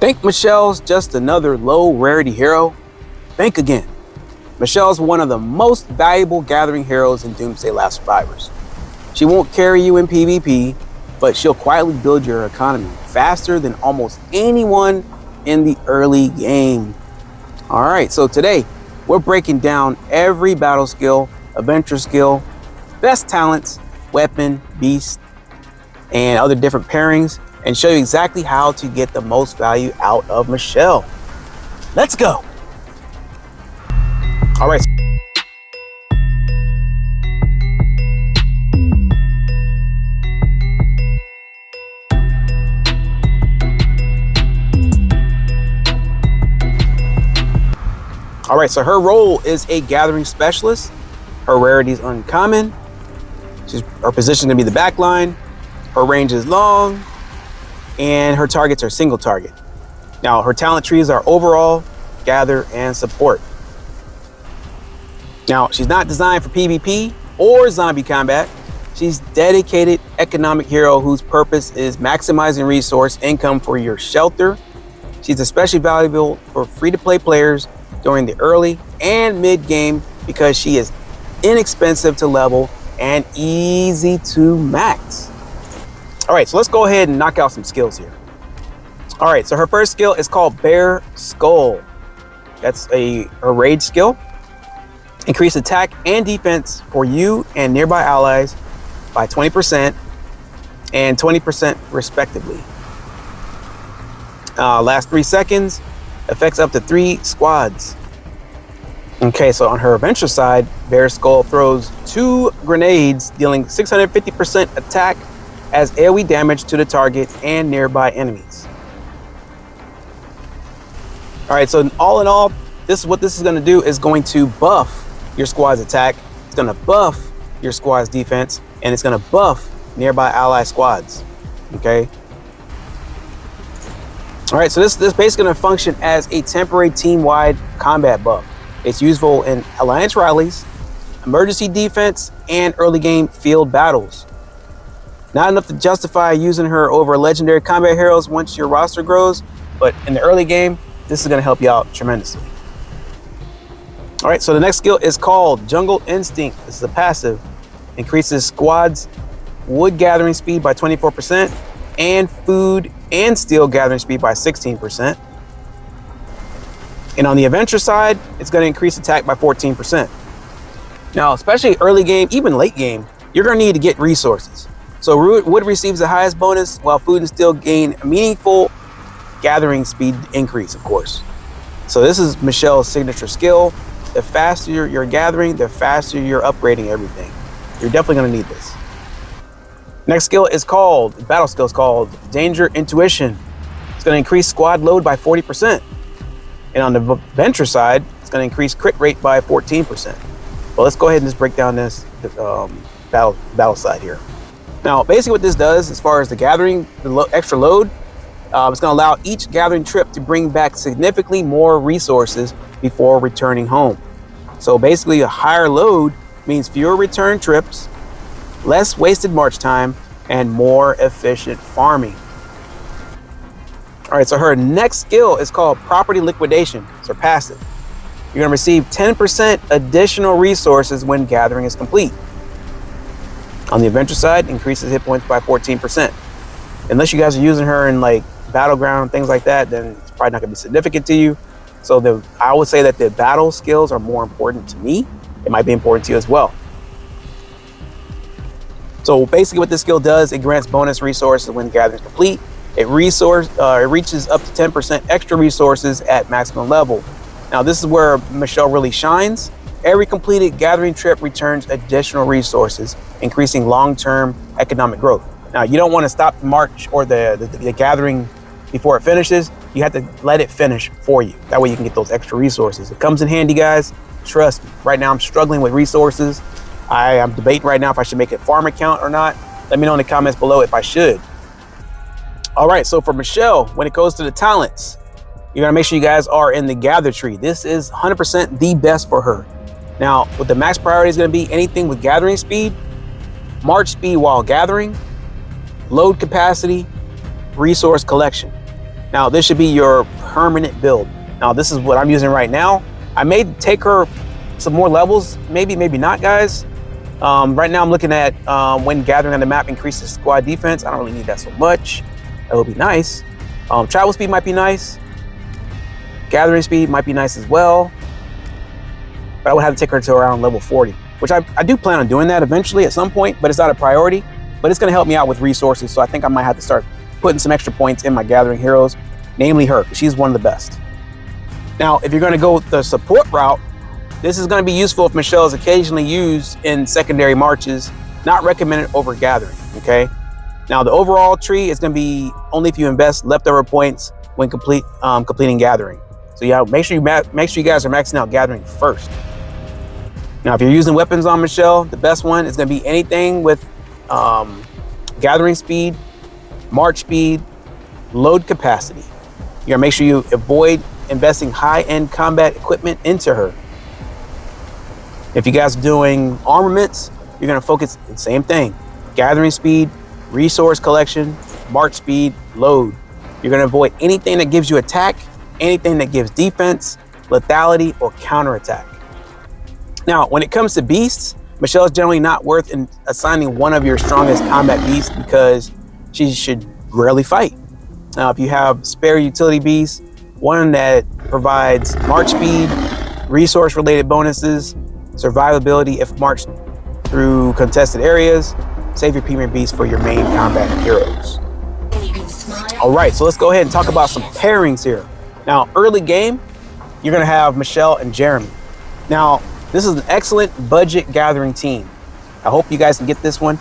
Think Michelle's just another low rarity hero? Think again. Michelle's one of the most valuable gathering heroes in Doomsday Last Survivors. She won't carry you in PvP, but she'll quietly build your economy faster than almost anyone in the early game. All right, so today we're breaking down every battle skill, adventure skill, best talents, weapon, beast, and other different pairings, and show you exactly how to get the most value out of Michelle. Let's go. All right. All right, so her role is a gathering specialist. Her rarity is uncommon. Her position to be the back line. Her range is long, and her targets are single target. Now, her talent trees are overall, gather, and support. Now, she's not designed for PvP or zombie combat. She's dedicated economic hero whose purpose is maximizing resource income for your shelter. She's especially valuable for free-to-play players during the early and mid-game because she is inexpensive to level and easy to max. All right, so let's go ahead and knock out some skills here. All right, so her first skill is called Bare Skull. That's her rage skill. Increase attack and defense for you and nearby allies by 20% and 20% respectively. Last 3 seconds, affects up to 3 squads. Okay, so on her adventure side, Bare Skull throws 2 grenades, dealing 650% attack as AoE damage to the target and nearby enemies. All right, so all in all, this is going to do is going to buff your squad's attack. It's going to buff your squad's defense, and it's going to buff nearby ally squads. Okay. All right, so this is basically going to function as a temporary team-wide combat buff. It's useful in alliance rallies, emergency defense, and early game field battles. Not enough to justify using her over legendary combat heroes once your roster grows, but in the early game, this is going to help you out tremendously. All right, so the next skill is called Jungle Instinct. This is a passive. Increases squads' wood gathering speed by 24% and food and steel gathering speed by 16%. And on the adventure side, it's going to increase attack by 14%. Now, especially early game, even late game, you're going to need to get resources. So wood receives the highest bonus, while food and steel gain a meaningful gathering speed increase, of course. So this is Michelle's signature skill. The faster you're gathering, the faster you're upgrading everything. You're definitely going to need this. Next skill is called, battle skill is called Danger Intuition. It's going to increase squad load by 40%. And on the adventure side, it's going to increase crit rate by 14%. Well, let's go ahead and just break down this battle side here. Now, basically what this does, as far as the gathering, extra load, it's going to allow each gathering trip to bring back significantly more resources before returning home. So basically a higher load means fewer return trips, less wasted march time, and more efficient farming. All right, so her next skill is called Property Liquidation. It's her passive. You're gonna receive 10% additional resources when gathering is complete. On the adventure side, increases hit points by 14%. Unless you guys are using her in like battleground and things like that, then it's probably not gonna be significant to you. So I would say that the battle skills are more important to me. It might be important to you as well. So basically what this skill does, it grants bonus resources when gathering is complete. It reaches up to 10% extra resources at maximum level. Now this is where Michelle really shines. Every completed gathering trip returns additional resources, increasing long-term economic growth. Now you don't want to stop the march or the gathering before it finishes. You have to let it finish for you. That way you can get those extra resources. It comes in handy, guys. Trust me. Right now I'm struggling with resources. I am debating right now if I should make a farm account or not. Let me know in the comments below if I should. All right, so for Michelle, when it goes to the talents, you gotta make sure you guys are in the gather tree. This is 100% the best for her. Now, what the max priority is gonna be, anything with gathering speed, march speed while gathering, load capacity, resource collection. Now this should be your permanent build. Now this is what I'm using right now. I may take her some more levels, maybe not, guys. Right now I'm looking at when gathering on the map increases squad defense. I don't really need that so much. That would be nice. Travel speed might be nice. Gathering speed might be nice as well. But I would have to take her to around level 40, which I do plan on doing that eventually at some point, but it's not a priority. But it's gonna help me out with resources, so I think I might have to start putting some extra points in my gathering heroes, namely her. She's one of the best. Now, if you're gonna go the support route, this is gonna be useful if Michelle is occasionally used in secondary marches, not recommended over gathering, okay? Now, the overall tree is gonna be only if you invest leftover points when completing gathering. So yeah, make sure you guys are maxing out gathering first. Now, if you're using weapons on Michelle, the best one is gonna be anything with gathering speed, march speed, load capacity. You gotta make sure you avoid investing high-end combat equipment into her. If you guys are doing armaments, you're gonna focus the same thing. Gathering speed, resource collection, march speed, load. You're gonna avoid anything that gives you attack, anything that gives defense, lethality, or counterattack. Now, when it comes to beasts, Michelle is generally not worth assigning one of your strongest combat beasts because she should rarely fight. Now, if you have spare utility beasts, one that provides march speed, resource-related bonuses, survivability if marched through contested areas, save your premium beast for your main combat heroes. All right, so let's go ahead and talk about some pairings here. Now, early game, you're gonna have Michelle and Jeremy. Now, this is an excellent budget gathering team. I hope you guys can get this one.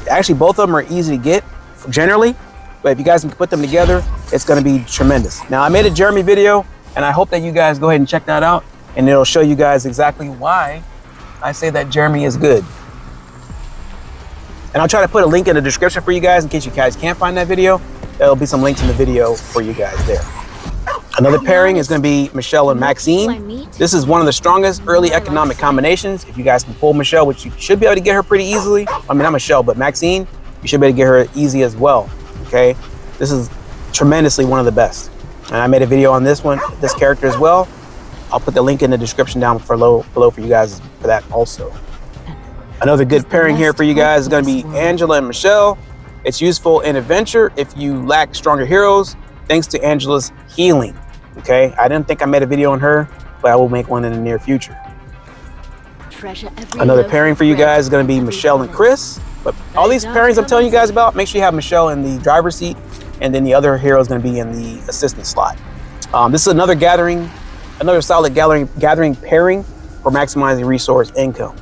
Actually, both of them are easy to get generally, but if you guys can put them together, it's gonna be tremendous. Now, I made a Jeremy video, and I hope that you guys go ahead and check that out, and it'll show you guys exactly why I say that Jeremy is good. And I'll try to put a link in the description for you guys in case you guys can't find that video. There'll be some links in the video for you guys there. Another pairing is going to be Michelle and Maxine. This is one of the strongest early economic combinations. If you guys can pull Michelle, which you should be able to get her pretty easily. I mean, not Michelle, but Maxine, you should be able to get her easy as well, okay? This is tremendously one of the best. And I made a video on this one, this character as well. I'll put the link in the description down below for you guys for that also. Another good pairing here for you guys is going to be Angela and Michelle. It's useful in adventure if you lack stronger heroes, thanks to Angela's healing. Okay, I didn't think I made a video on her, but I will make one in the near future. Another pairing for you guys is going to be Michelle and Chris. But all these pairings I'm telling you guys about, make sure you have Michelle in the driver's seat, and then the other hero is going to be in the assistant slot. This is another solid gathering pairing for maximizing resource income.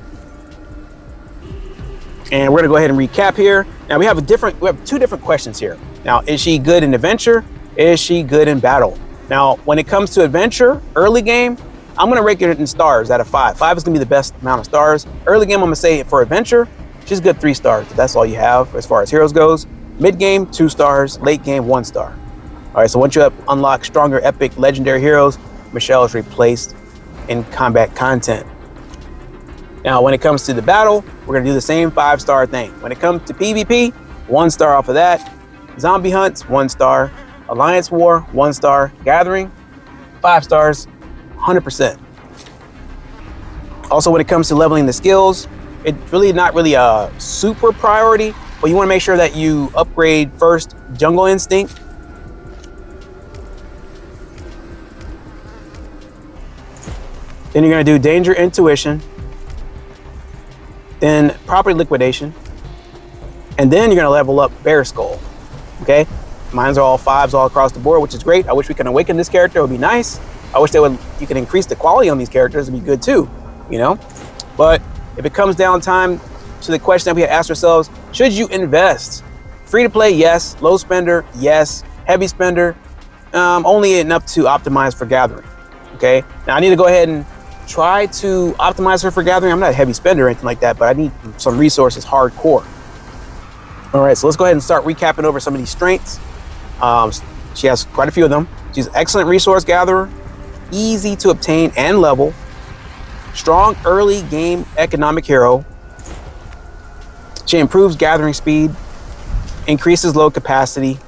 And we're gonna go ahead and recap here. Now we have two different questions here. Now, is she good in adventure? Is she good in battle? Now, when it comes to adventure, early game, I'm gonna rate it in stars out of 5. 5 is gonna be the best amount of stars. Early game, I'm gonna say for adventure, she's good 3 stars. That's all you have as far as heroes goes. Mid game, 2 stars. Late game, 1 star. All right, so once you unlock stronger, epic, legendary heroes, Michelle is replaced in combat content. Now, when it comes to the battle, we're gonna do the same 5-star thing. When it comes to PvP, 1 star off of that. Zombie hunts, 1 star. Alliance war, 1 star. Gathering, 5 stars, 100%. Also, when it comes to leveling the skills, it's really not really a super priority, but you wanna make sure that you upgrade first Jungle Instinct. Then you're gonna do Danger Intuition. Then Property Liquidation. And then you're gonna level up Bear Skull, okay? Mine's are all 5s all across the board, which is great. I wish we could awaken this character, it would be nice. I wish you could increase the quality on these characters, it'd be good too, you know? But if it comes down time to the question that we had asked ourselves, should you invest? Free to play, yes. Low spender, yes. Heavy spender, only enough to optimize for gathering, okay? Now I need to go ahead and try to optimize her for gathering. I'm not a heavy spender or anything like that, but I need some resources hardcore. All right, so let's go ahead and start recapping over some of these strengths. She has quite a few of them. She's an excellent resource gatherer, easy to obtain and level, strong early game economic hero. She improves gathering speed, increases load capacity,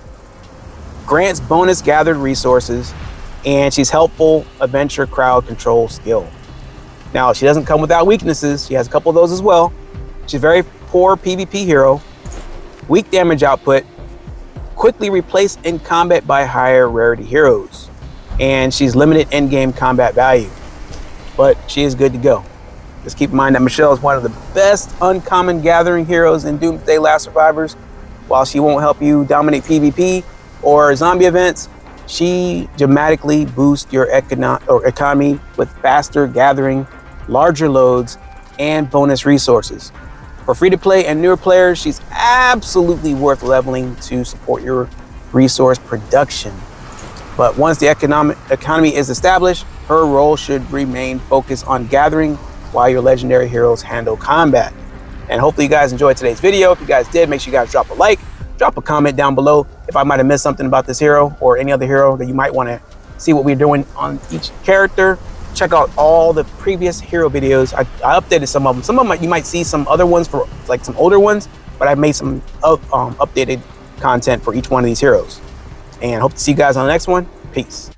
grants bonus gathered resources, and she's helpful adventure crowd control skill. Now, she doesn't come without weaknesses. She has a couple of those as well. She's a very poor PvP hero, weak damage output, quickly replaced in combat by higher rarity heroes, and she's limited in-game combat value, but she is good to go. Just keep in mind that Michelle is one of the best uncommon gathering heroes in Doomsday Last Survivors. While she won't help you dominate PvP or zombie events, she dramatically boosts your economy with faster gathering, larger loads, and bonus resources. For free-to-play and newer players, she's absolutely worth leveling to support your resource production. But once the economy is established, her role should remain focused on gathering while your legendary heroes handle combat. And hopefully you guys enjoyed today's video. If you guys did, make sure you guys drop a like, drop a comment down below if I might have missed something about this hero or any other hero that you might want to see what we're doing on each character. Check out all the previous hero videos. I updated some of them. Some of them you might see some other ones for like some older ones, but I made some updated content for each one of these heroes. And hope to see you guys on the next one. Peace.